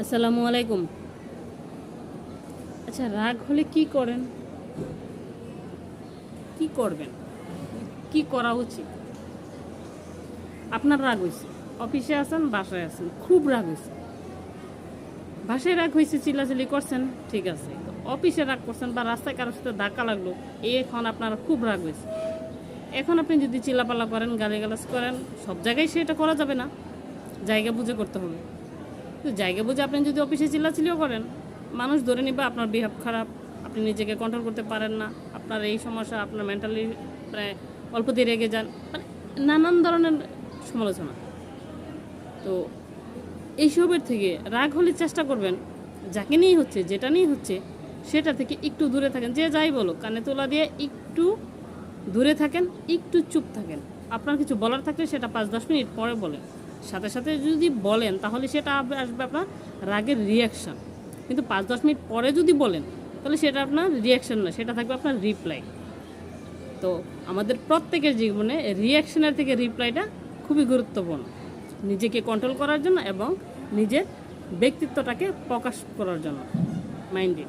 আসসালামু আলাইকুম। আচ্ছা, রাগ হলে কি করেন, কি করবেন, কি করা উচিত? আপনার রাগ হয়েছে, অফিসে আছেন, বাসায় আছেন, খুব রাগ হয়েছে। বাসায় রাগ হয়েছে, চিল্লাচিল্লি করছেন, ঠিক আছে। তো অফিসে রাগ করছেন বা রাস্তায় কারোর সাথে ধাক্কা লাগলো, এখন আপনার খুব রাগ হয়েছে। এখন আপনি যদি চিল্লাপাল্লা করেন, গালিগালাজ করেন, সব জায়গায় সেটা করা যাবে না, জায়গা বুঝে করতে হবে। তো জায়গা বুঝে আপনি যদি অফিসে চিল্লাচিল্লিও করেন, মানুষ ধরে নিবে আপনার বিহেভ খারাপ, আপনি নিজেকে কন্ট্রোল করতে পারেন না, আপনার এই সমস্যা, আপনার মেন্টালি প্রায় অল্পতে রেগে যান, মানে নানান ধরনের সমালোচনা। তো এইসবের থেকে রাগ হলে চেষ্টা করবেন, যাকে নিয়েই হচ্ছে, যেটা নিয়েই হচ্ছে, সেটা থেকে একটু দূরে থাকেন। যে যাই বলো, কানে তোলা দিয়ে একটু দূরে থাকেন, একটু চুপ থাকেন। আপনার কিছু বলার থাকলে সেটা 5-10 মিনিট পরে বলেন। সাথে সাথে যদি বলেন তাহলে সেটা আসবে আপনার রাগের রিয়াকশান। কিন্তু 5-10 মিনিট পরে যদি বলেন তাহলে সেটা আপনার রিয়াকশান না, সেটা থাকবে আপনার রিপ্লাই। তো আমাদের প্রত্যেকের জীবনে রিয়াকশানের থেকে রিপ্লাইটা খুবই গুরুত্বপূর্ণ, নিজেকে কন্ট্রোল করার জন্য এবং নিজের ব্যক্তিত্বটাকে প্রকাশ করার জন্য। মাইন্ডে